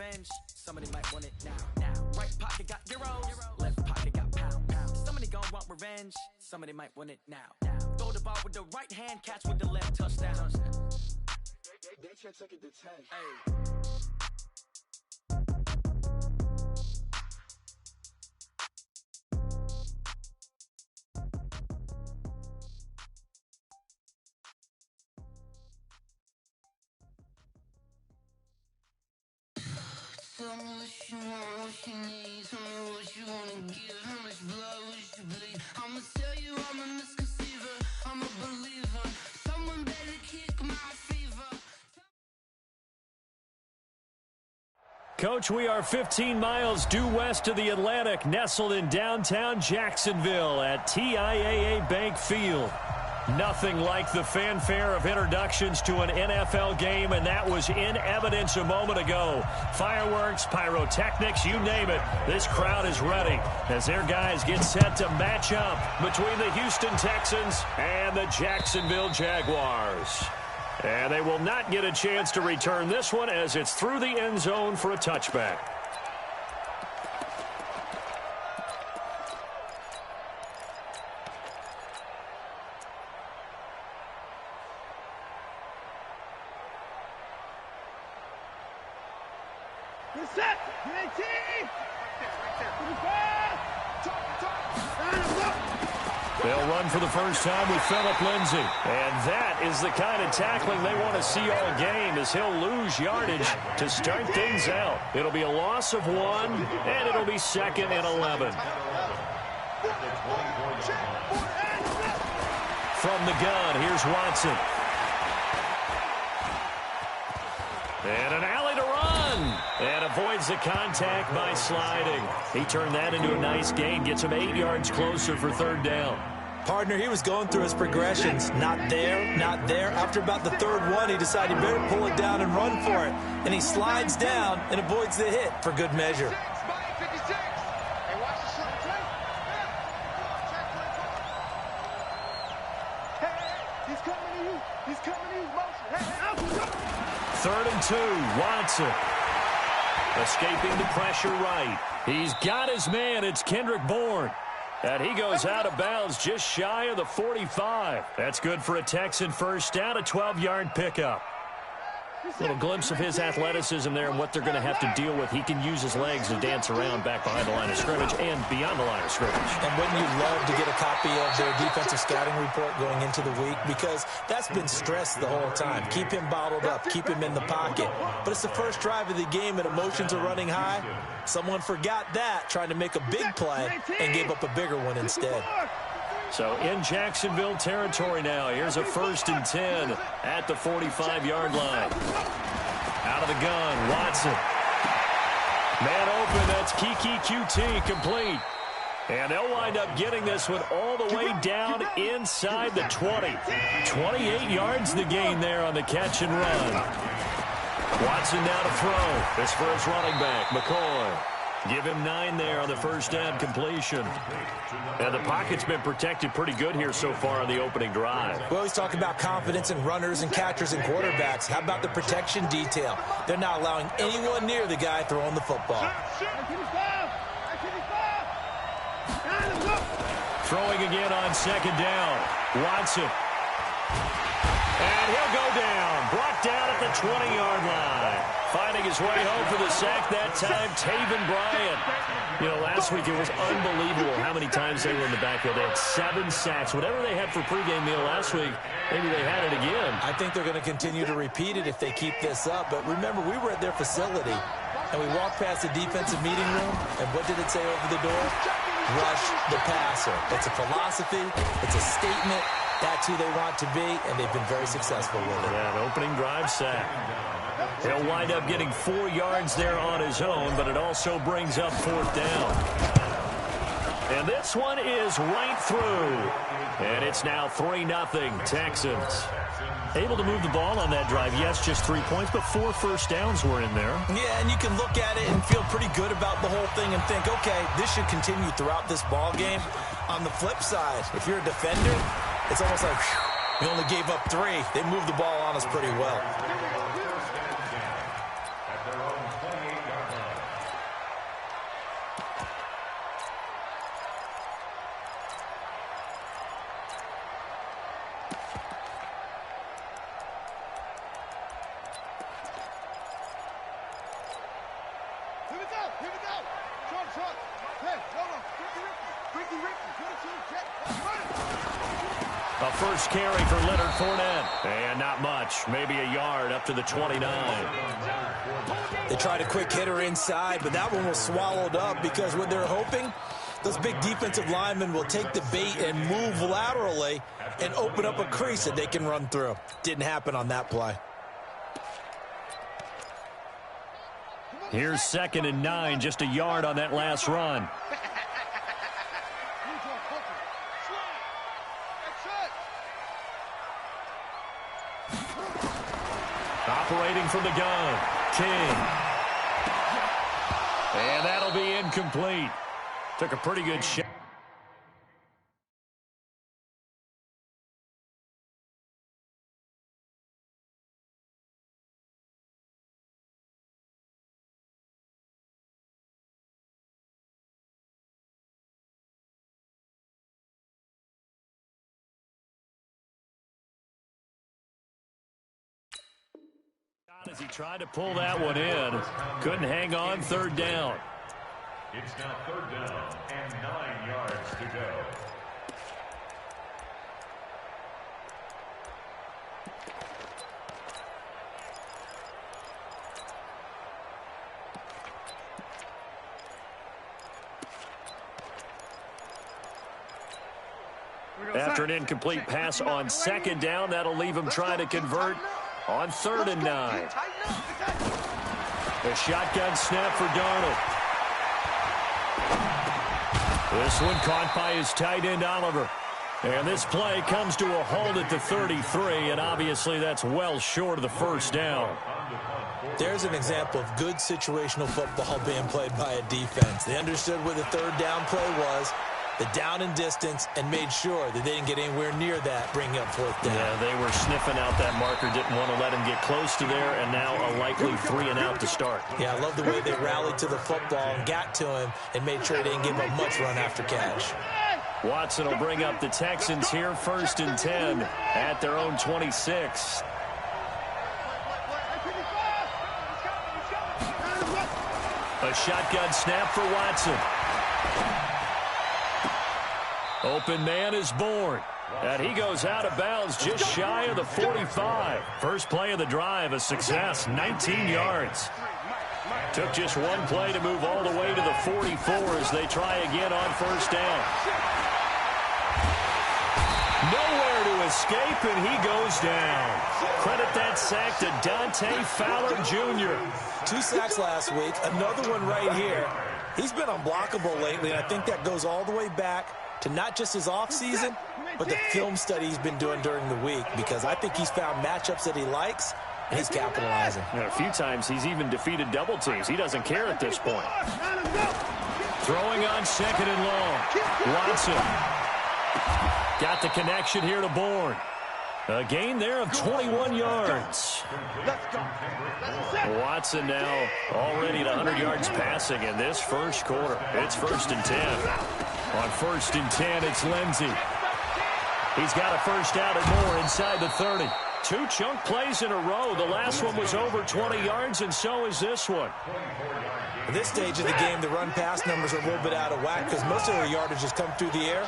revenge. Somebody might want it now. Right pocket got euros, left pocket got pound. Somebody gon' want revenge. Somebody might want it now. Throw the ball with the right hand, catch with the left, touchdown. They can't take it to 10. Hey. Tell me what you want, what you need. Tell me what you wanna give. How much blood would you bleed? I'ma tell you I'm a misconceiver. I'm a believer. Someone better kick my fever. Coach, we are 15 miles due west of the Atlantic, nestled in downtown Jacksonville at TIAA Bank Field. Nothing like the fanfare of introductions to an NFL game, and that was in evidence a moment ago. Fireworks, pyrotechnics, you name it. This crowd is ready as their guys get set to match up between the Houston Texans and the Jacksonville Jaguars. And they will not get a chance to return this one as it's through the end zone for a touchback. They'll run for the first time with Phillip Lindsay. And that is the kind of tackling they want to see all game, as he'll lose yardage to start things out. It'll be a loss of 1, and it'll be 2nd and 11. From the gun, here's Watson. And an alley to run. And avoids the contact by sliding. He turned that into a nice gain. Gets him 8 yards closer for 3rd down. Partner, he was going through his progressions. Not there, not there. After about the 3rd one, he decided he better pull it down and run for it. And he slides down and avoids the hit for good measure. Third and 2, Watson. Escaping the pressure right. He's got his man. It's Kendrick Bourne. And he goes out of bounds just shy of the 45. That's good for a Texan first down, a 12-yard pickup. Little glimpse of his athleticism there and what they're going to have to deal with. He can use his legs to dance around back behind the line of scrimmage and beyond the line of scrimmage. And wouldn't you love to get a copy of their defensive scouting report going into the week? Because that's been stressed the whole time. Keep him bottled up. Keep him in the pocket. But it's the first drive of the game and emotions are running high. Someone forgot that, trying to make a big play and gave up a bigger one instead. So in Jacksonville territory now. Here's a 1st and 10 at the 45-yard line. Out of the gun, Watson. Man open, that's Kiki QT, complete. And they'll wind up getting this one all the way down inside the 20. 28 yards the gain there on the catch and run. Watson now to throw. This for his running back, McCoy. Give him 9 there on the first down completion. And the pocket's been protected pretty good here so far on the opening drive. We always talk about confidence in runners and catchers and quarterbacks. How about the protection detail? They're not allowing anyone near the guy throwing the football. Throwing again on 2nd down. Watson. And he'll go down. Brought down at the 20-yard line. Finding his way home for the sack that time, Taven Bryan. You know, last week it was unbelievable how many times they were in the backfield. They had 7 sacks. Whatever they had for pregame meal last week, maybe they had it again. I think they're going to continue to repeat it if they keep this up. But remember, we were at their facility, and we walked past the defensive meeting room, and what did it say over the door? Rush the passer. It's a philosophy. It's a statement. That's who they want to be, and they've been very successful with it. Yeah, an opening drive sack. He'll wind up getting 4 yards there on his own, but it also brings up 4th down. And this one is right through. And it's now 3-0 Texans. Able to move the ball on that drive. Yes, just 3 points, but 4 first downs were in there. Yeah, and you can look at it and feel pretty good about the whole thing and think, okay, this should continue throughout this ball game. On the flip side, if you're a defender, it's almost like, whew, we only gave up 3. They moved the ball on us pretty well. A first carry for Leonard Fournette. And not much. Maybe a yard up to the 29. They tried a quick hitter inside, but that one was swallowed up because what they're hoping, those big defensive linemen will take the bait and move laterally and open up a crease that they can run through. Didn't happen on that play. Here's 2nd and 9, just a yard on that last run. Operating from the gun, King. And that'll be incomplete. Took a pretty good shot. As he tried to pull that one in, couldn't hang on. 3rd down. It's now 3rd down and 9 yards to go. After an incomplete pass on 2nd down, that'll leave him trying to convert on 3rd and 9. The shotgun snap for Darnold. This one caught by his tight end, Oliver. And this play comes to a halt at the 33, and obviously that's well short of the 1st down. There's an example of good situational football being played by a defense. They understood where the 3rd down play was, the down and distance, and made sure that they didn't get anywhere near that, bringing up 4th down. Yeah, they were sniffing out that marker, didn't want to let him get close to there, and now a likely 3 and out to start. Yeah, I love the way they rallied to the football and got to him and made sure they didn't give him much run after catch. Watson will bring up the Texans here, 1st and 10 at their own 26. A shotgun snap for Watson. Open man is Bourne. And he goes out of bounds just shy of the 45. First play of the drive, a success, 19 yards. Took just one play to move all the way to the 44 as they try again on 1st down. Nowhere to escape, and he goes down. Credit that sack to Dante Fowler Jr. 2 sacks last week, another one right here. He's been unblockable lately, and I think that goes all the way back to not just his offseason, but the film study he's been doing during the week, because I think he's found matchups that he likes, and he's capitalizing. And a few times he's even defeated double teams. He doesn't care at this point. Throwing on 2nd and long. Watson. Got the connection here to Bourne. A gain there of 21 yards. Watson now already at 100 yards passing in this 1st quarter. It's 1st and 10. On 1st and 10, it's Lindsey. He's got a 1st out and more inside the 30. 2 chunk plays in a row. The last one was over 20 yards, and so is this one. At this stage of the game, the run-pass numbers are a little bit out of whack because most of their yardage has come through the air.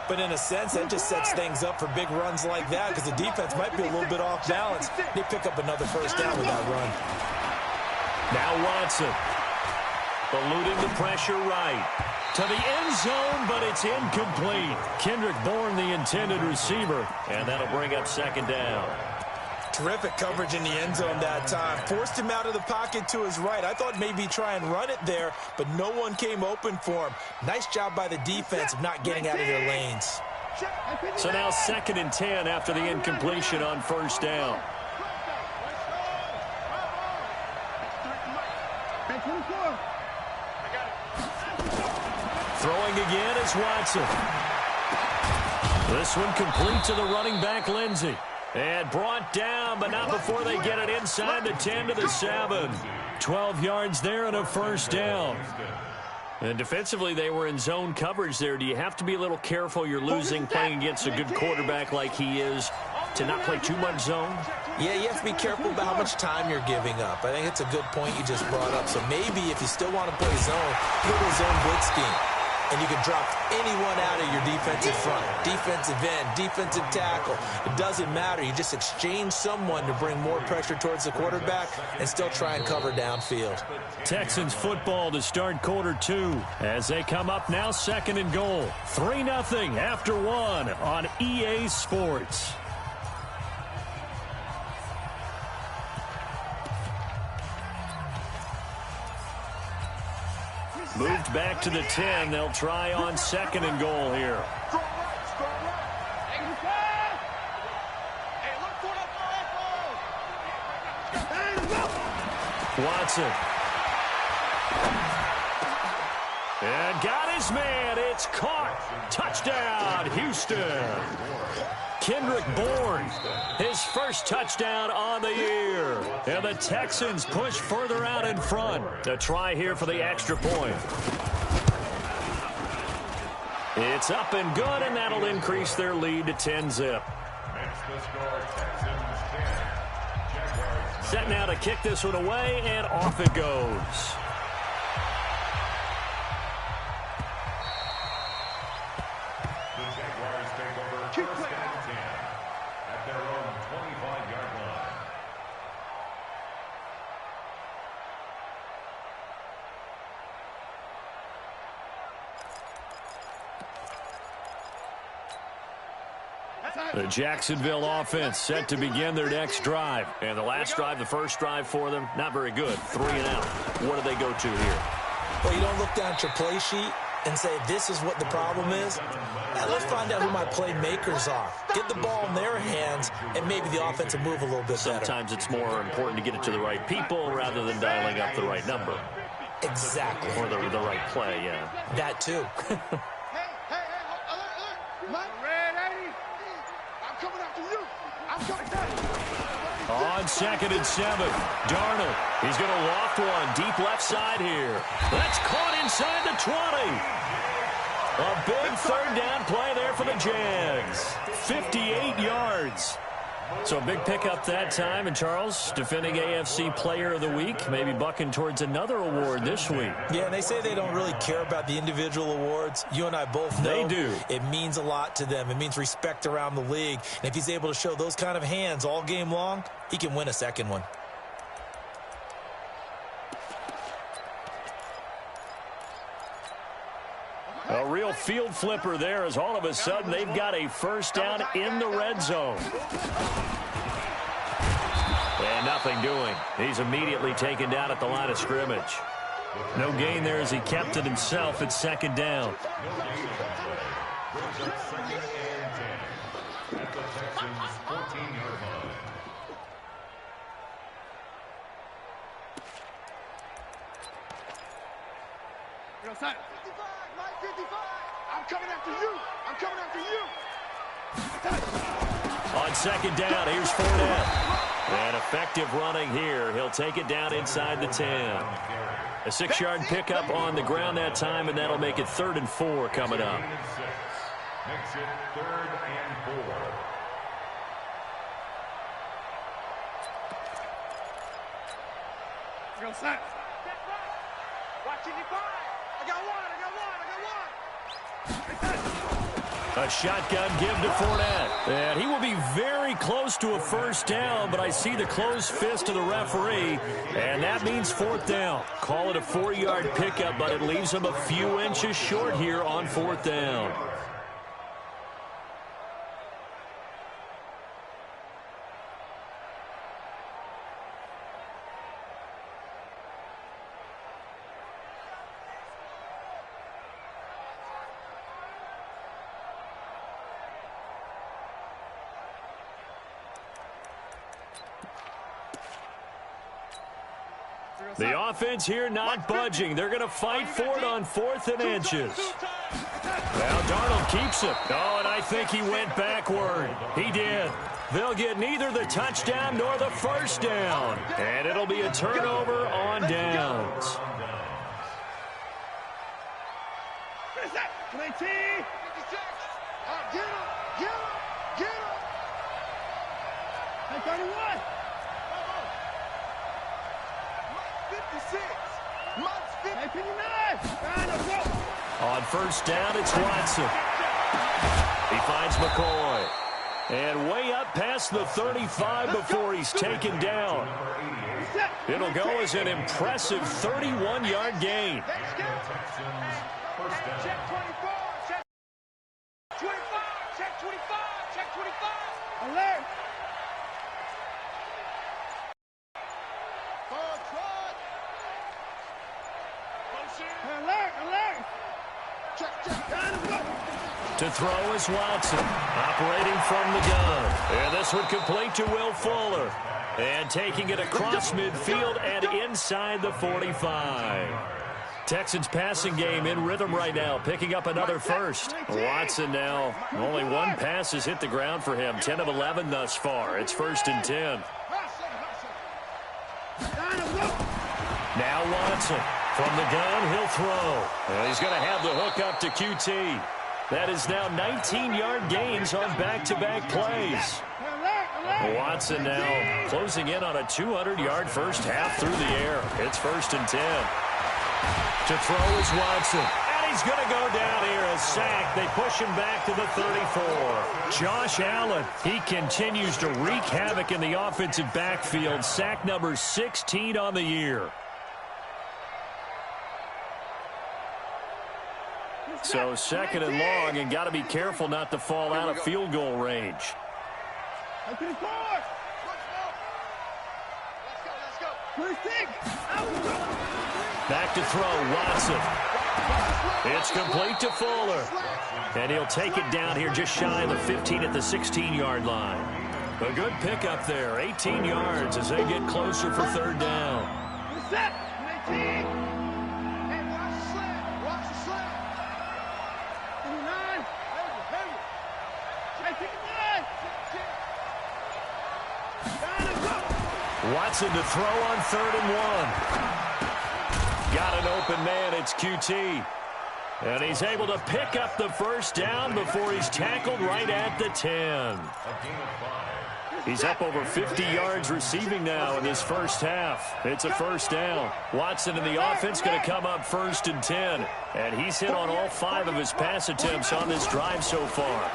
But in a sense, that just sets things up for big runs like that because the defense might be a little bit off balance. They pick up another 1st down with that run. Now Watson. Eluding the pressure right. To the end zone, but it's incomplete. Kendrick Bourne, the intended receiver, and that'll bring up 2nd down. Terrific coverage in the end zone that time. Forced him out of the pocket to his right. I thought maybe try and run it there, but no one came open for him. Nice job by the defense of not getting out of their lanes. So now 2nd and 10 after the incompletion on 1st down. Throwing again is Watson. This one complete to the running back, Lindsey. And brought down, but not before they get it inside the 10 to the 7. 12 yards there and a 1st down. And defensively, they were in zone coverage there. Do you have to be a little careful? You're losing playing against a good quarterback like he is to not play too much zone? Yeah, you have to be careful about how much time you're giving up. I think it's a good point you just brought up. So maybe if you still want to play zone, go to a zone blitz scheme. And you can drop anyone out of your defensive front. Defensive end, defensive tackle. It doesn't matter. You just exchange someone to bring more pressure towards the quarterback and still try and cover downfield. Texans football to start quarter 2 as they come up now 2nd and goal. 3-0 after 1 on EA Sports. Moved back to the 10. They'll try on 2nd and goal here. Watson. And got his man. It's caught. Touchdown, Houston. Kendrick Bourne, his first touchdown on the year. And the Texans push further out in front. A try here for the extra point. It's up and good, and that'll increase their lead to 10-zip. Set now to kick this one away, and off it goes. The Jacksonville offense set to begin their next drive. And the last drive, the first drive for them, not very good. 3 and out. What do they go to here? Well, you don't look down at your play sheet and say, this is what the problem is. Now, let's find out who my playmakers are. Get the ball in their hands, and maybe the offense will move a little bit better. Sometimes it's more important to get it to the right people rather than dialing up the right number. Exactly. Or the right play, yeah. That, too. On 2nd and 7, Darnold. He's going to loft one deep left side here. That's caught inside the 20. A big 3rd down play there for the Jags. 58 yards. So a big pickup that time. And Charles, defending AFC Player of the Week, maybe bucking towards another award this week. Yeah, and they say they don't really care about the individual awards. You and I both know they do. It means a lot to them. It means respect around the league. And if he's able to show those kind of hands all game long, he can win a second one. A real field flipper there as all of a sudden they've got a first down in the red zone. And nothing doing. He's immediately taken down at the line of scrimmage. No gain there as he kept it himself at 2nd down. I'm coming after you. I'm coming after you. On 2nd down, here's Fournette. And effective running here. He'll take it down inside the 10. A 6-yard pickup on the ground that time, and that'll make it 3rd and 4 coming up. Makes it 3rd and 4. Go set. Watching you fire. I got one. A shotgun give to Fournette. And he will be very close to a first down, but I see the closed fist of the referee, and that means 4th down. Call it a 4-yard pickup, but it leaves him a few inches short here on 4th down. The offense here not budging. They're going to fight for it on 4th and inches. Well, Darnold keeps it. Oh, and I think he went backward. He did. They'll get neither the touchdown nor the first down. And it'll be a turnover on downs. On first down, it's Watson. He finds McCoy. And way up past the 35 before he's taken down. It'll go as an impressive 31-yard gain. Check 24. Check 25. Check 25. Check 25. Alert. Alert. Alert. To throw is Watson, operating from the gun. And this one complete to Will Fuller. And taking it across midfield and inside the 45. Texans passing game in rhythm right now, picking up another first. Watson now, only one pass has hit the ground for him, 10 of 11 thus far. It's 1st and 10. Now Watson. From the gun, he'll throw. And he's going to have the hook up to QT. That is now 19-yard gains on back-to-back plays. Watson now closing in on a 200-yard first half through the air. It's 1st and 10. To throw is Watson. And he's going to go down here, a sack. They push him back to the 34. Josh Allen, he continues to wreak havoc in the offensive backfield. Sack number 16 on the year. So 2nd and long, and got to be careful not to fall out of field goal range. Back to throw, Watson. It's complete to Fuller. And he'll take it down here just shy of the 15 at the 16-yard line. A good pickup there, 18 yards as they get closer for 3rd down. Watson to throw on 3rd and 1. Got an open man, it's QT. And he's able to pick up the first down before he's tackled right at the 10. He's up over 50 yards receiving now in this first half. It's a 1st down. Watson and the offense going to come up 1st and 10. And he's hit on all 5 of his pass attempts on this drive so far.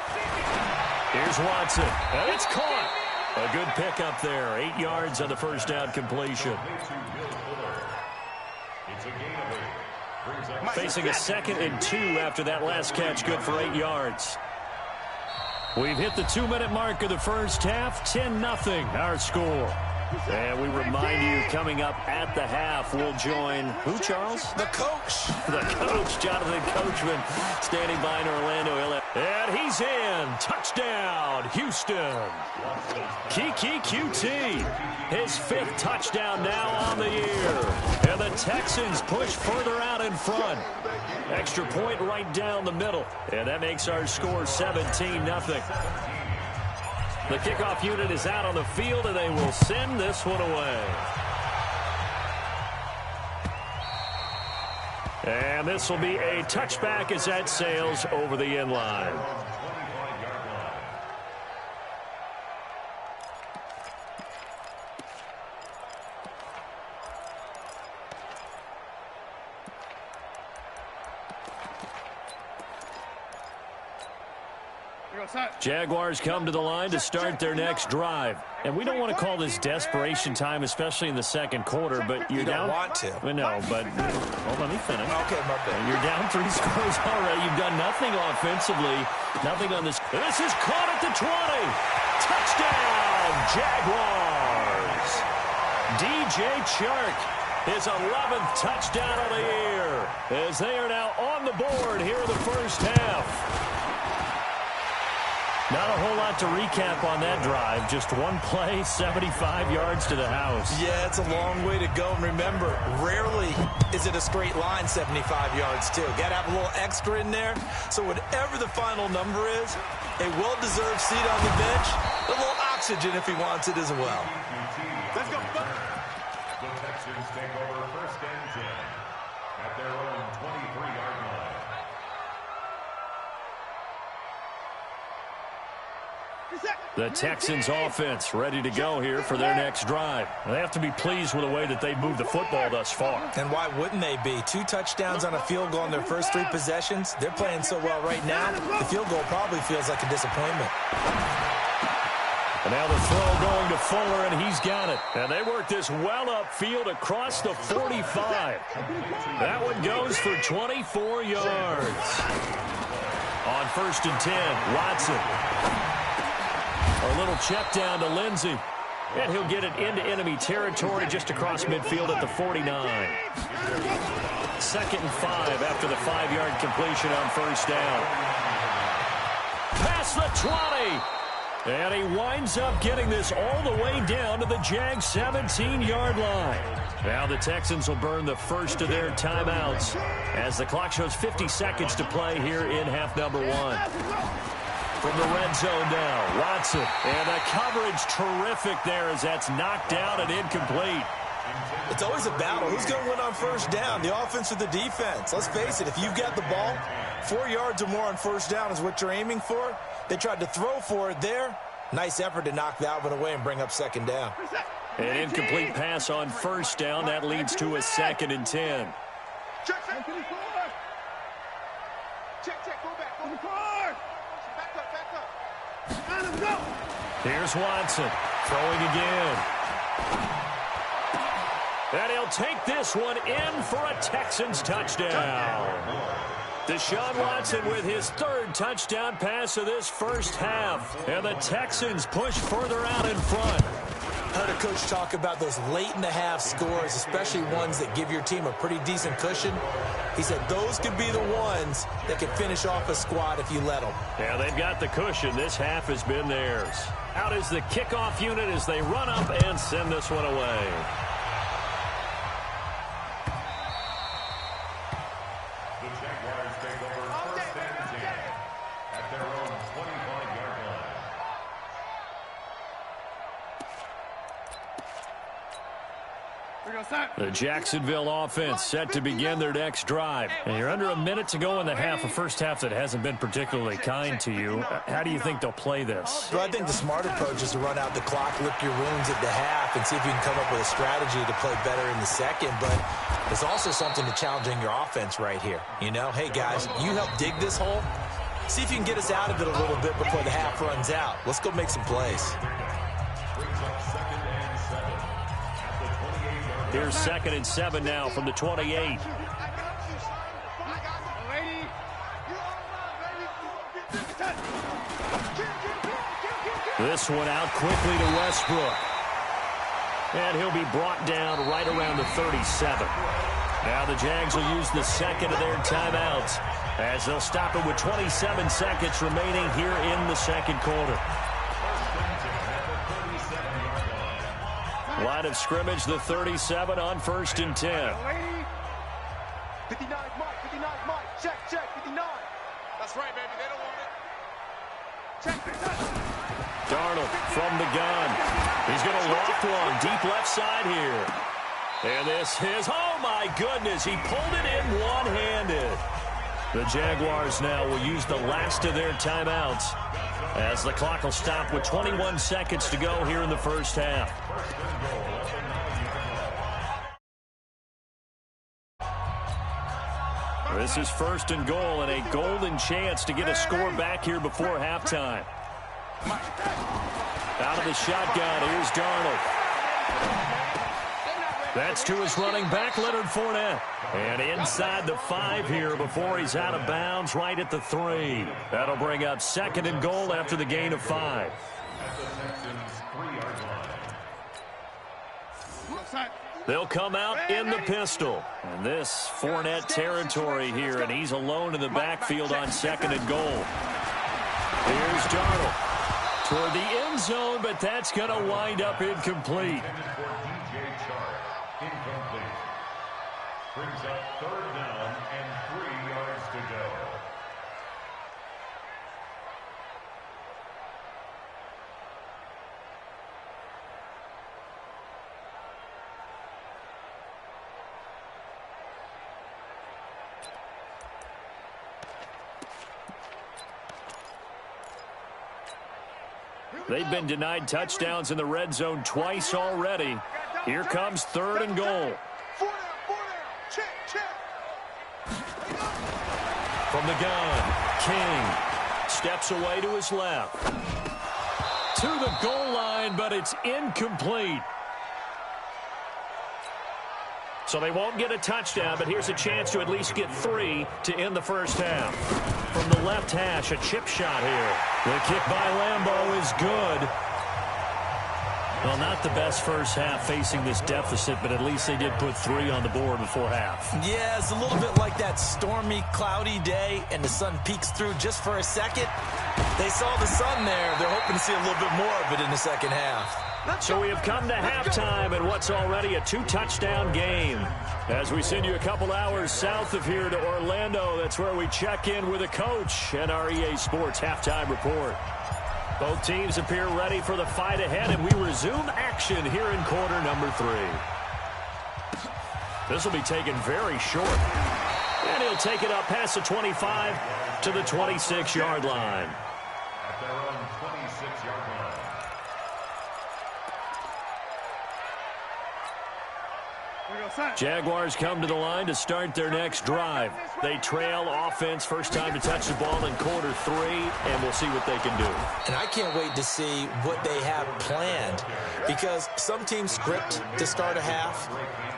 Here's Watson, and it's caught. A good pickup there, 8 yards on the first down completion. Facing a 2nd and 2 after that last catch, good for 8 yards. We've hit the 2-minute mark of the first half, 10-0 our score. And we remind you, coming up at the half, we'll join, who, Charles? The coach. The coach, Jonathan Coachman, standing by in Orlando. And he's in. Touchdown, Houston. Kiki QT, his 5th touchdown now on the year. And the Texans push further out in front. Extra point right down the middle. And that makes our score 17-0. The kickoff unit is out on the field, and they will send this one away. And this will be a touchback as that sails over the end line. Jaguars come to the line to start their next drive. And we don't want to call this desperation time, especially in the 2nd quarter, but you're down. You don't want to. Well, no, but hold on, let me finish. Okay, my bad. You're down 3 scores already. You've done nothing offensively. Nothing on this. This is caught at the 20. Touchdown, Jaguars. DJ Chark, his 11th touchdown of the year, as they are now on the board here in the first half. Not a whole lot to recap on that drive. Just one play, 75 yards to the house. Yeah, it's a long way to go. And remember, rarely is it a straight line 75 yards, too. Got to have a little extra in there. So whatever the final number is, a well-deserved seat on the bench, a little oxygen if he wants it as well. Let's go. The Texans take over 1st and 10 at their own 23-yard line. The Texans offense ready to go here for their next drive. They have to be pleased with the way that they've moved the football thus far. And why wouldn't they be? 2 touchdowns on a field goal in their first 3 possessions. They're playing so well right now, the field goal probably feels like a disappointment. And now the throw going to Fuller, and he's got it. And they work this well upfield across the 45. That one goes for 24 yards. On 1st and 10, Watson. A little check down to Lindsey. And he'll get it into enemy territory just across midfield at the 49. 2nd and 5 after the 5-yard completion on 1st down. Past the 20. And he winds up getting this all the way down to the Jags' 17-yard line. Now the Texans will burn the first of their timeouts as the clock shows 50 seconds to play here in half number 1. From the red zone now, Watson. And the coverage terrific there as that's knocked down and incomplete. It's always a battle. Who's going to win on 1st down, the offense or the defense? Let's face it, if you've got the ball, 4 yards or more on 1st down is what you're aiming for. They tried to throw for it there. Nice effort to knock that one away and bring up 2nd down. An incomplete pass on 1st down. That leads to a 2nd and 10. Check, go back. Go back. Back up. Go. Here's Watson throwing again. And he'll take this one in for a Texans touchdown. Deshaun Watson with his 3rd touchdown pass of this first half. And the Texans push further out in front. I heard a coach talk about those late-in-the-half scores, especially ones that give your team a pretty decent cushion. He said those could be the ones that can finish off a squad if you let them. Yeah, they've got the cushion. This half has been theirs. Out is the kickoff unit as they run up and send this one away. The Jaguars take over 1st and 10 at their own 25-yard line. The Jacksonville offense set to begin their next drive. And you're under a minute to go in the half, a first half that hasn't been particularly kind to you. How do you think they'll play this? Well, I think the smart approach is to run out the clock, lick your wounds at the half, and see if you can come up with a strategy to play better in the second. But there's also something to challenging your offense right here. You know, hey, guys, you help dig this hole. See if you can get us out of it a little bit before the half runs out. Let's go make some plays. Here's 2nd and 7 now from the 28. This one out quickly to Westbrook. And he'll be brought down right around the 37. Now the Jags will use the 2nd of their timeouts as they'll stop it with 27 seconds remaining here in the 2nd quarter. Line of scrimmage, the 37 on 1st and 10. 59 Mike. Check, 59. That's right, baby. They don't want it. Check. Darnold from the gun. He's going to loft one deep left side here. And this is, oh my goodness, he pulled it in one-handed. The Jaguars now will use the last of their timeouts as the clock will stop with 21 seconds to go here in the first half. This is 1st and goal and a golden chance to get a score back here before halftime. Out of the shotgun, here's Darnold. That's to his running back, Leonard Fournette. And inside the 5 here before he's out of bounds right at the 3. That'll bring up 2nd and goal after the gain of 5. They'll come out in the pistol. And this Fournette territory here, and he's alone in the backfield on 2nd and goal. Here's Darnold toward the end zone, but that's going to wind up incomplete. Brings up 3rd down and 3 yards to go. They've been denied touchdowns in the red zone twice already. Here comes 3rd and goal. 4 down. Check. From the gun, King steps away to his left. To the goal line, but it's incomplete. So they won't get a touchdown, but here's a chance to at least get 3 to end the first half. From the left hash, a chip shot here. The kick by Lambeau is good. Well, not the best first half facing this deficit, but at least they did put 3 on the board before half. Yeah, it's a little bit like that stormy, cloudy day, and the sun peeks through just for a second. They saw the sun there. They're hoping to see a little bit more of it in the second half. So we have come to halftime in what's already a 2-touchdown game. As we send you a couple hours south of here to Orlando, that's where we check in with a coach and our EA Sports halftime report. Both teams appear ready for the fight ahead, and we resume action here in quarter number 3. This will be taken very short. And he'll take it up past the 25 to the 26-yard line. At their own 26-yard line. Jaguars come to the line to start their next drive. They trail offense, first time to touch the ball in quarter 3, and we'll see what they can do. And I can't wait to see what they have planned, because some teams script to start a half.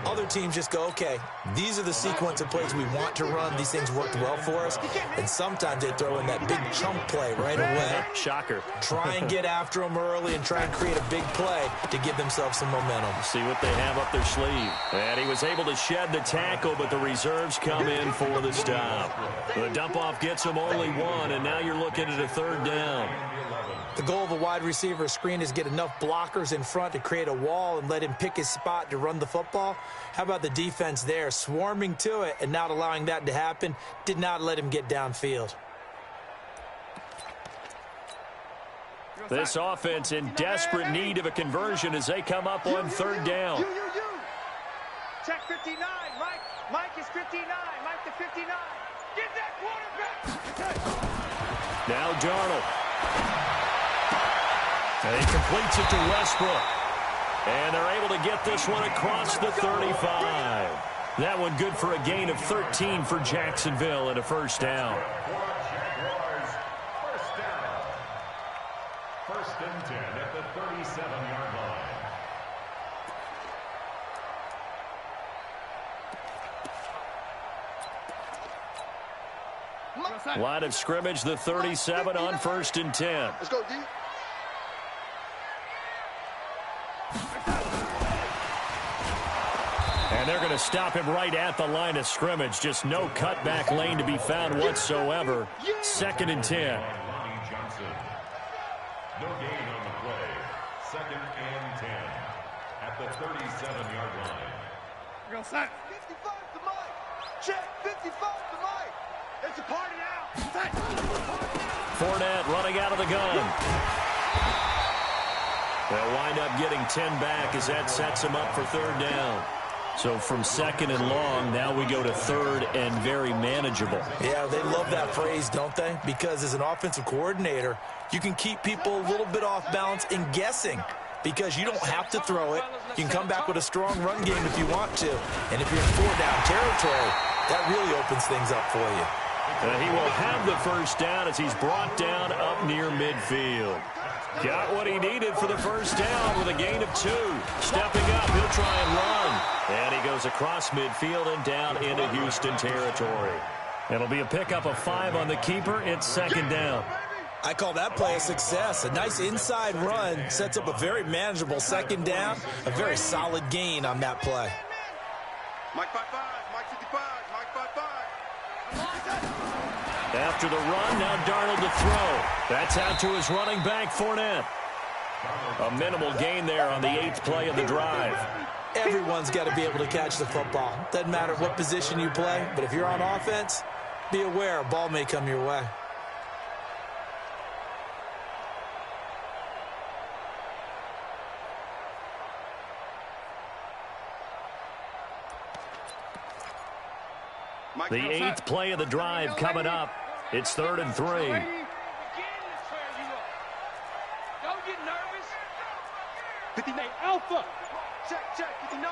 Other teams just go, okay, these are the sequence of plays we want to run. These things worked well for us. And sometimes they throw in that big chunk play right away. Shocker. Try and get after them early and try and create a big play to give themselves some momentum. See what they have up their sleeve. And he was able to shed the tackle, but the reserves come in for the stop. The dump-off gets him only 1, and now you're looking at a 3rd down. The goal of a wide receiver screen is get enough blockers in front to create a wall and let him pick his spot to run the football. How about the defense there, swarming to it and not allowing that to happen? Did not let him get downfield. This offense in desperate need of a conversion as they come up on 3rd down. You. Check 59, Mike. Mike is 59. Mike to 59. Get that quarterback. Now Darnold. And he completes it to Westbrook. And they're able to get this one across the 35. That one good for a gain of 13 for Jacksonville and a first down. Jaguars, first down. 1st and 10 at the 37-yard line. Line of scrimmage, the 37 on 1st and 10. Let's go, D. And they're going to stop him right at the line of scrimmage. Just no cutback lane to be found whatsoever. 2nd and 10. Johnson. No gain on the play. 2nd and 10 at the 37-yard line. Go, set. 55 to Mike. Check. 55 to Mike. It's a party now. Set. Fournette running out of the gun. They'll wind up getting 10 back as that sets him up for 3rd down. So from 2nd and long, now we go to 3rd and very manageable. Yeah, they love that phrase, don't they? Because as an offensive coordinator, you can keep people a little bit off balance and guessing, because you don't have to throw it. You can come back with a strong run game if you want to. And if you're in 4-down territory, that really opens things up for you. He will have the first down as he's brought down up near midfield. Got what he needed for the first down with a gain of 2. Stepping up, he'll try and run. And he goes across midfield and down into Houston territory. It'll be a pickup of 5 on the keeper. It's 2nd down. I call that play a success. A nice inside run sets up a very manageable 2nd down. A very solid gain on that play. Mike 5-5. Mike 55. Mike 5-5. After the run, now Darnold to throw. That's out to his running back, Fournette. A minimal gain there on the 8th play of the drive. Everyone's got to be able to catch the football. Doesn't matter what position you play, but if you're on offense, be aware a ball may come your way. The 8th play of the drive coming up. It's 3rd and 3. Check 59.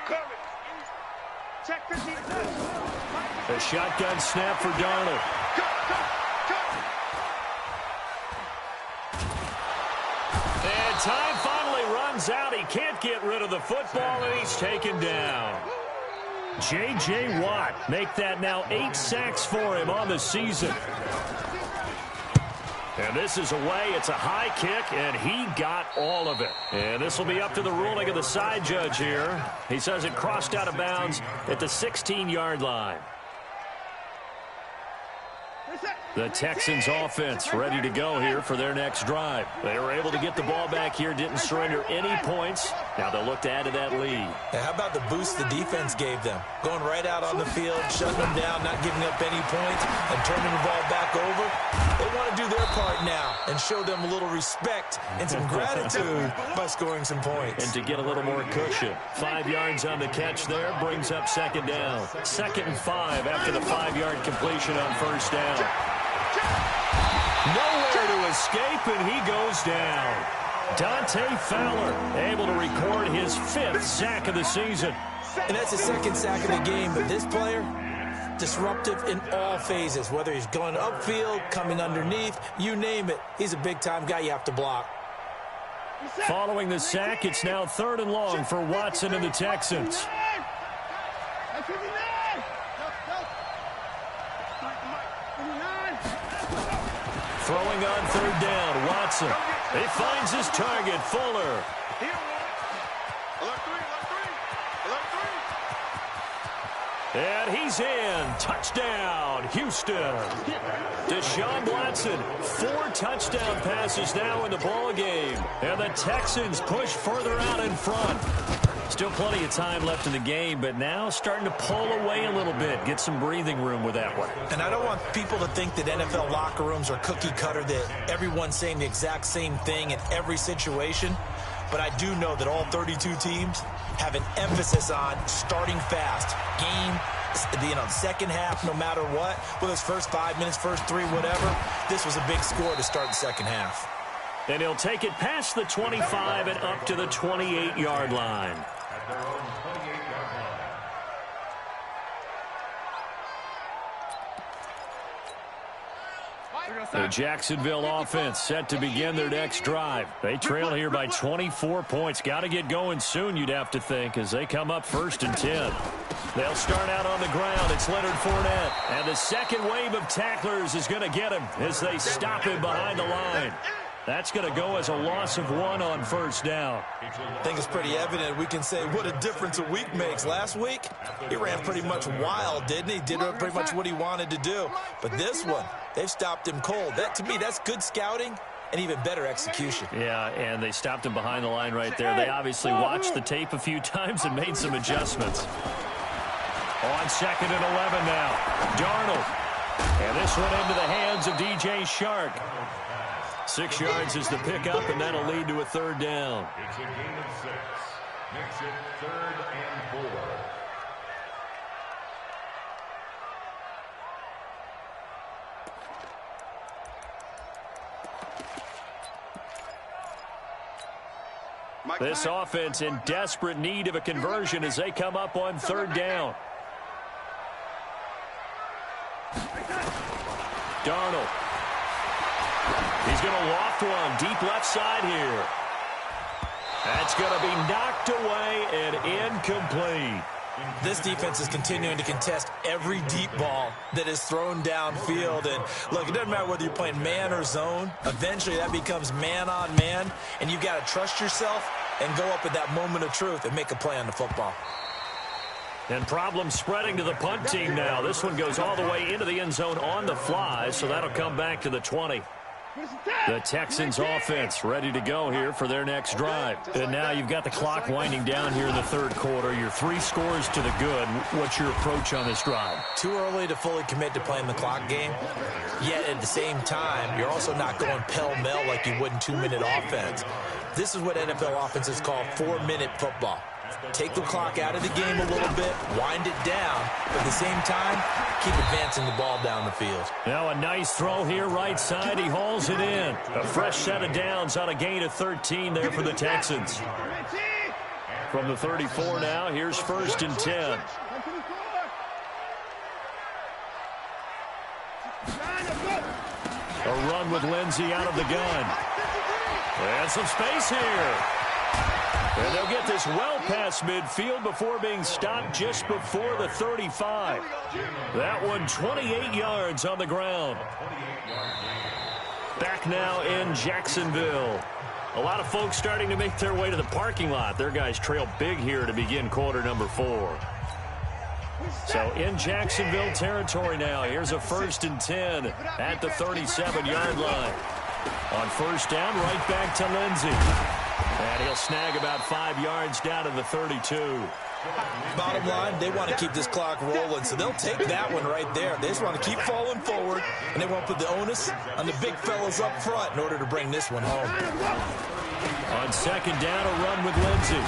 Coming. Check 15. A shotgun snap for Darnold. And time finally runs out. He can't get rid of the football, and he's taken down. J.J. Watt make that now 8 sacks for him on the season. And this is away. It's a high kick, and he got all of it. And this will be up to the ruling of the side judge here. He says it crossed out of bounds at the 16-yard line. The Texans offense ready to go here for their next drive. They were able to get the ball back here, didn't surrender any points. Now they'll look to add to that lead. Now, how about the boost the defense gave them? Going right out on the field, shutting them down, not giving up any points, and turning the ball back over. They want to do their part now and show them a little respect and some gratitude by scoring some points. And to get a little more cushion. 5 yards on the catch there brings up second down. 2nd and 5 after the 5-yard completion on first down. Nowhere to escape, and he goes down. Dante Fowler able to record his 5th sack of the season. And that's his 2nd sack of the game, but this player, disruptive in all phases, whether he's going upfield, coming underneath, you name it. He's a big-time guy you have to block. Following the sack, it's now 3rd and long for Watson and the Texans. Throwing on 3rd down, Watson. He finds his target, Fuller. And he's in. Touchdown, Houston. Deshaun Watson, 4 touchdown passes now in the ball game. And the Texans push further out in front. Still plenty of time left in the game, but now starting to pull away a little bit. Get some breathing room with that one. And I don't want people to think that NFL locker rooms are cookie cutter, that everyone's saying the exact same thing in every situation. But I do know that all 32 teams have an emphasis on starting fast. Game, second half, no matter what. Whether it's first 5 minutes, first 3, whatever. This was a big score to start the second half. And he'll take it past the 25 and up to the 28-yard line. At their own 28-yard line. The Jacksonville offense set to begin their next drive. They trail here by 24 points. Got to get going soon, you'd have to think, as they come up 1st and 10. They'll start out on the ground. It's Leonard Fournette. And the second wave of tacklers is going to get him as they stop him behind the line. That's going to go as a loss of 1 on first down. I think it's pretty evident. We can say what a difference a week makes. Last week, he ran pretty much wild, didn't he? Did pretty much what he wanted to do. But this one, they've stopped him cold. That, to me, that's good scouting and even better execution. Yeah, and they stopped him behind the line right there. They obviously watched the tape a few times and made some adjustments. On 2nd and 11 now. Darnold. And this one into the hands of DJ Shark. 6 yards is the pickup, and that'll lead to a 3rd down. It's a gain of 6. Makes it 3rd and 4. This offense in desperate need of a conversion as they come up on 3rd down. Darnold. He's going to loft one deep left side here. That's going to be knocked away and incomplete. This defense is continuing to contest every deep ball that is thrown downfield. And, look, it doesn't matter whether you're playing man or zone. Eventually, that becomes man on man, and you've got to trust yourself and go up at that moment of truth and make a play on the football. And problems spreading to the punt team now. This one goes all the way into the end zone on the fly, so that'll come back to the 20. The Texans offense ready to go here for their next drive. And now you've got the clock winding down here in the 3rd quarter. You're 3 scores to the good. What's your approach on this drive? Too early to fully commit to playing the clock game. Yet at the same time, you're also not going pell-mell like you would in 2-minute offense. This is what NFL offenses call 4-minute football. take the clock out of the game a little bit, wind it down, but at the same time, keep advancing the ball down the field. Now a nice throw here right side. He hauls it in. A fresh set of downs on a gain of 13 there for the Texans. From the 34 now, here's 1st and 10. A run with Lindsey out of the gun. And some space here. And they'll get this well past midfield before being stopped just before the 35. That one 28 yards on the ground. Back now in Jacksonville. A lot of folks starting to make their way to the parking lot. Their guys trail big here to begin quarter number 4. So in Jacksonville territory now. Here's a 1st and 10 at the 37-yard line. On 1st down, right back to Lindsey. And he'll snag about 5 yards down to the 32. Bottom line, they want to keep this clock rolling, so they'll take that one right there. They just want to keep falling forward, and they want to put the onus on the big fellas up front in order to bring this one home. On 2nd down, a run with Lindsey.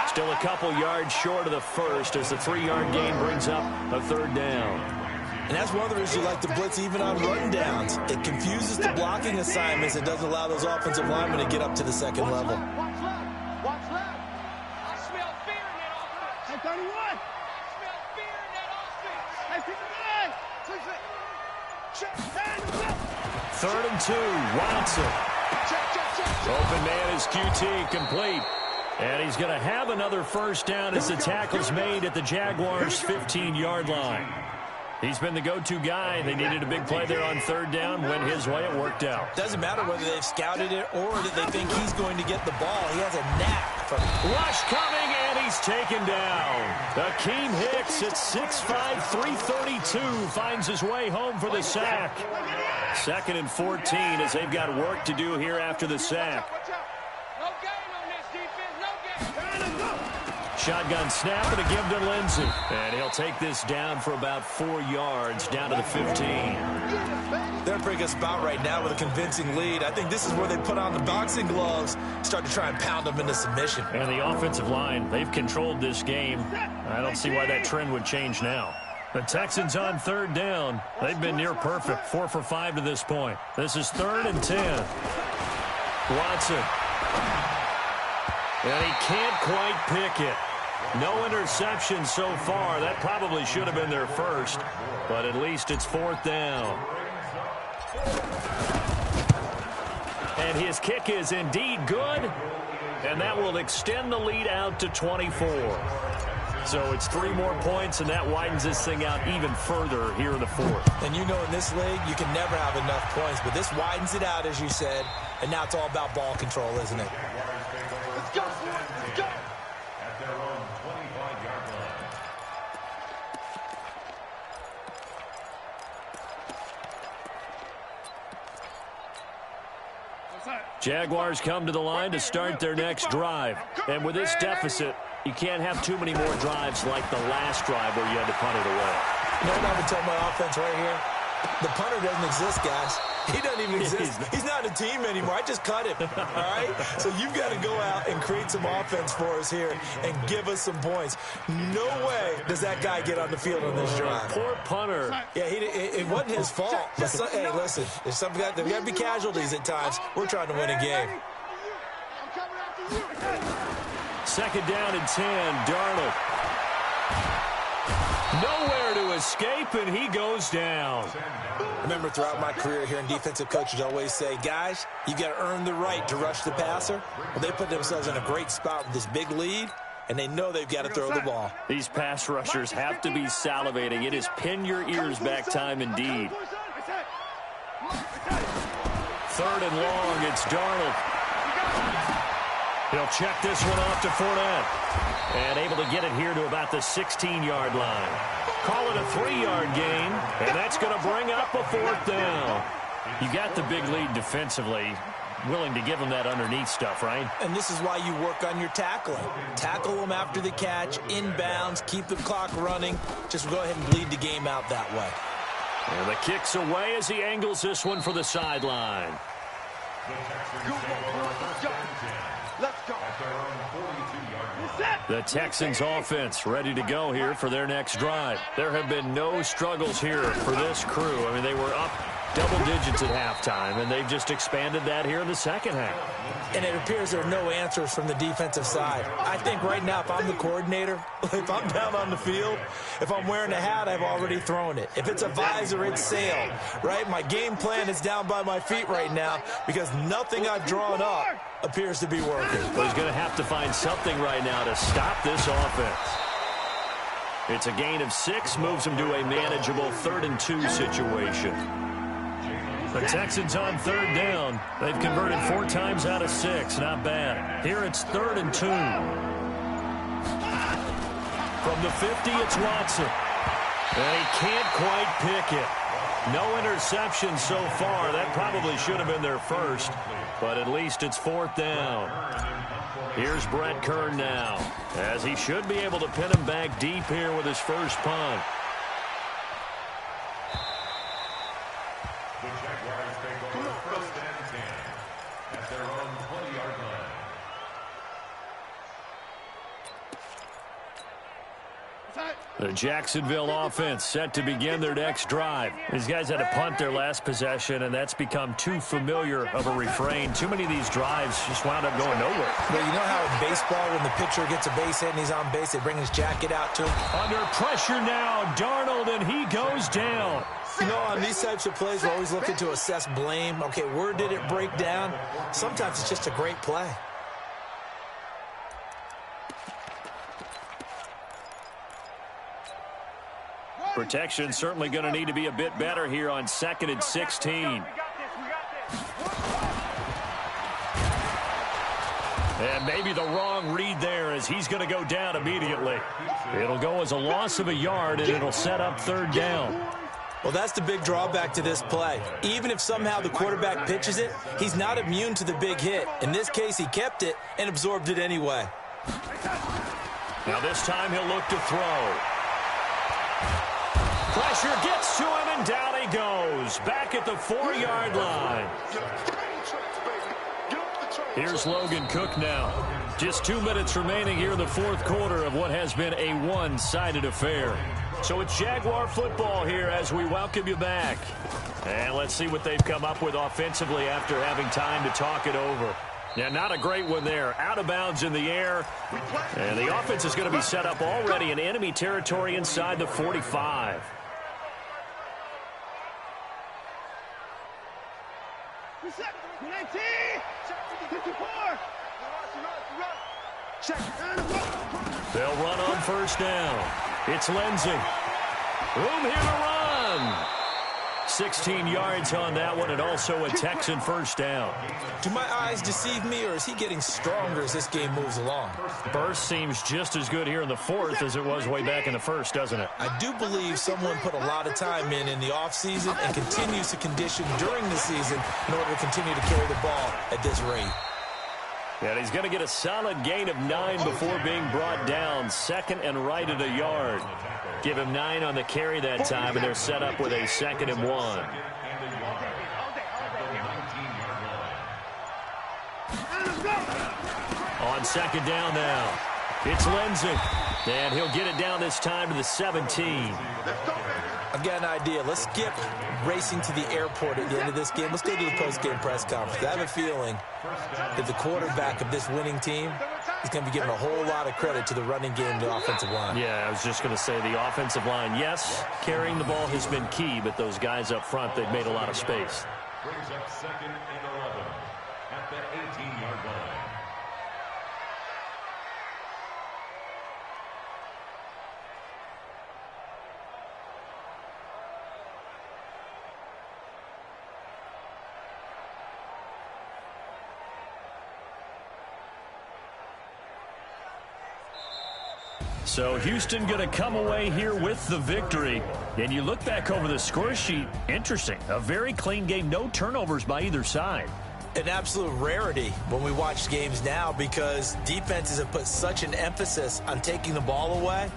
Still a couple yards short of the 1st as the 3-yard gain brings up a 3rd down. And that's one of the reasons you like to blitz even on run downs. It confuses the blocking assignments. It doesn't allow those offensive linemen to get up to the 2nd level. Watch left. I smell fear in that offense. Hey, 31. I smell fear in that offense. Hey, 59. Check. Hey, 3rd and 2, Watson. Open man is QT, complete. And he's going to have another 1st down as the tackle's made at the Jaguars' 15-yard line. He's been the go-to guy. They needed a big play there on 3rd down. Went his way. It worked out. Doesn't matter whether they've scouted it or that they think he's going to get the ball. He has a knack for rush coming, and he's taken down. Akeem Hicks at 6'5", 332 finds his way home for the sack. 2nd and 14 as they've got work to do here after the sack. Shotgun snap and a give to Lindsey. And he'll take this down for about 4 yards down to the 15. They're a pretty good spot right now with a convincing lead. I think this is where they put on the boxing gloves, start to try and pound them into submission. And the offensive line, they've controlled this game. I don't see why that trend would change now. The Texans on 3rd down. They've been near perfect, 4 for 5 to this point. This is 3rd and 10. Watson. And he can't quite pick it. No interception so far. That probably should have been their 1st, but at least it's 4th down. And his kick is indeed good, and that will extend the lead out to 24. So it's 3 more points, and that widens this thing out even further here in the 4th. And you know in this league, you can never have enough points, but this widens it out, as you said, and now it's all about ball control, isn't it? Let's go. Let's go. At their own 25-yard line. Jaguars come to the line to start their next drive. And with this deficit, you can't have too many more drives like the last drive where you had to punt it away. You know what I would tell my offense right here? The punter doesn't exist, guys. He doesn't even exist. He's not a team anymore. I just cut him, all right? So you've got to go out and create some offense for us here and give us some points. No way does that guy get on the field on this drive. Poor punter. Yeah, it wasn't his fault. But hey, listen, there's got to be casualties at times. We're trying to win a game. 2nd down and 10, Darnold. Nowhere to escape, and he goes down. Remember, throughout my career here in defensive coaches always say, guys, you got to earn the right to rush the passer. Well, they put themselves in a great spot with this big lead, and they know they've got to throw the ball. These pass rushers have to be salivating. It is pin your ears back time indeed. 3rd and long, it's Darnold. He'll check this one off to Fournette. And able to get it here to about the 16-yard line. Call it a 3-yard gain, and that's going to bring up a 4th down. You got the big lead defensively. Willing to give them that underneath stuff, right? And this is why you work on your tackling. Tackle them after the catch, inbounds, keep the clock running. Just go ahead and bleed the game out that way. And the kick's away as he angles this one for the sideline. Let's go. At their own 42. The Texans offense ready to go here for their next drive. There have been no struggles here for this crew. I mean, they were up double digits at halftime, and they've just expanded that here in the second half. And it appears there are no answers from the defensive side. I think right now, if I'm the coordinator, if I'm down on the field, if I'm wearing a hat, I've already thrown it. If it's a visor, it's sail, right? My game plan is down by my feet right now because nothing I've drawn up appears to be working. Well, he's going to have to find something right now to stop this offense. It's a gain of 6, moves him to a manageable 3rd and 2 situation. The Texans on 3rd down. They've converted 4 times out of 6. Not bad. Here it's 3rd and 2. From the 50, it's Watson. And he can't quite pick it. No interception so far. That probably should have been their first. But at least it's 4th down. Here's Brett Kern now, as he should be able to pin him back deep here with his first punt. The Jaguars take over 1st and 10 at their own 20-yard line. The Jacksonville offense set to begin their next drive. These guys had to punt their last possession, and that's become too familiar of a refrain. Too many of these drives just wound up going nowhere. But you know how in baseball, when the pitcher gets a base hit and he's on base, they bring his jacket out to him? Under pressure now, Darnold, and he goes down. You know, on these types of plays, we're always looking to assess blame. Okay, where did it break down? Sometimes it's just a great play. Protection certainly going to need to be a bit better here on 2nd and 16. And maybe the wrong read there as he's going to go down immediately. It'll go as a loss of a yard, and it'll set up 3rd down. Well, that's the big drawback to this play. Even if somehow the quarterback pitches it, he's not immune to the big hit. In this case, he kept it and absorbed it anyway. Now this time he'll look to throw. Pressure gets to him, and down he goes. Back at the 4-yard line. Here's Logan Cook now. Just 2 minutes remaining here in the 4th quarter of what has been a one-sided affair. So it's Jaguar football here as we welcome you back. And let's see what they've come up with offensively after having time to talk it over. Yeah, not a great one there. Out of bounds in the air. And the offense is going to be set up already in enemy territory inside the 45. They'll run on 1st down. It's Lindsey. Room here to run. 16 yards on that one, and also a Texan 1st down. Do my eyes deceive me, or is he getting stronger as this game moves along? Burst seems just as good here in the 4th as it was way back in the 1st, doesn't it? I do believe someone put a lot of time in the offseason and continues to condition during the season in order to continue to carry the ball at this rate. And he's going to get a solid gain of 9 before being brought down. 2nd and right at a yard. Give him 9 on the carry that time, and they're set up with a 2nd and 1. On 2nd down now, it's Lindsey. And he'll get it down this time to the 17. I've got an idea. Let's skip racing to the airport at the end of this game. Let's go to the post-game press conference. I have a feeling that the quarterback of this winning team is going to be giving a whole lot of credit to the running game and the offensive line. Yeah, I was just going to say the offensive line, yes, carrying the ball has been key, but those guys up front, they've made a lot of space. Brings up 2nd and 11 at the 18-yard line. So Houston going to come away here with the victory. And you look back over the score sheet, interesting. A very clean game, no turnovers by either side. An absolute rarity when we watch games now because defenses have put such an emphasis on taking the ball away.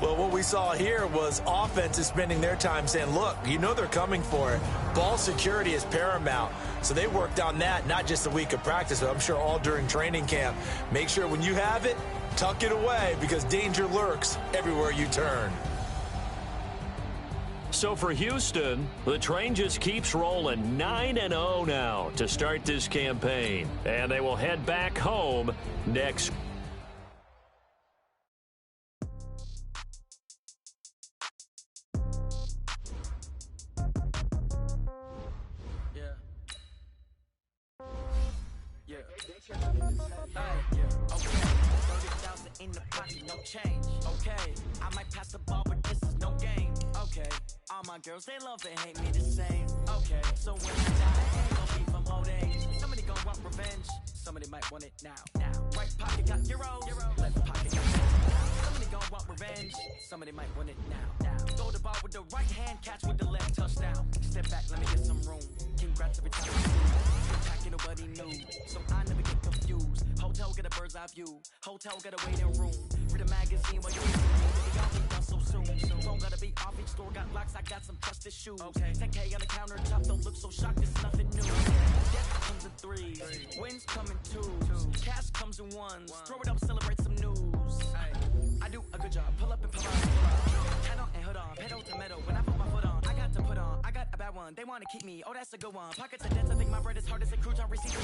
Well, what we saw here was offenses spending their time saying, look, you know they're coming for it. Ball security is paramount. So they worked on that, not just a week of practice, but I'm sure all during training camp. Make sure when you have it, Tuck it away because danger lurks everywhere you turn. So for Houston, the train just keeps rolling 9-0 now to start this campaign. And they will head back home next. In the pocket, no change. Okay, I might pass the ball, but this is no game. Okay, all my girls, they love and hate me the same. Okay, so when I die, I ain't gon' be from old age. Somebody gon' want revenge. Somebody might want it now. Right pocket got euros. Left pocket got pounds. Somebody gon' want revenge. Somebody might want it now. Throw the ball with the right hand, catch with the left, touchdown. Step back, let me get some room. Congrats every time I see. Attacking nobody knew, so I never get confused. Hotel get a bird's eye view. Hotel got a waiting room. Read a magazine while you wait for me. Baby, y'all be done so soon. Phone gotta be off, each store got locks. I got some trusted shoes. Okay, 10K on the countertop. Don't look so shocked. It's nothing new. Death comes in threes. Wins come in twos. Cash comes in ones. Throw it up, celebrate some news. I do a good job. Pull up and pull out. Head on and hood on. Pedal to metal. When I put my foot on, I got to put on. I got a bad one. They wanna keep me. Oh, that's a good one. Pockets are dense. I think my bread is hard as a cruise on receipt.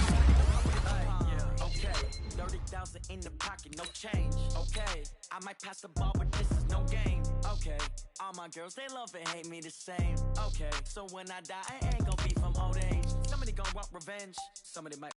Okay, 30,000 in the pocket, no change. Okay, I might pass the ball, but this is no game. Okay, all my girls, they love and hate me the same. Okay, so when I die, I ain't gon' be from old age. Somebody gon' want revenge. Somebody might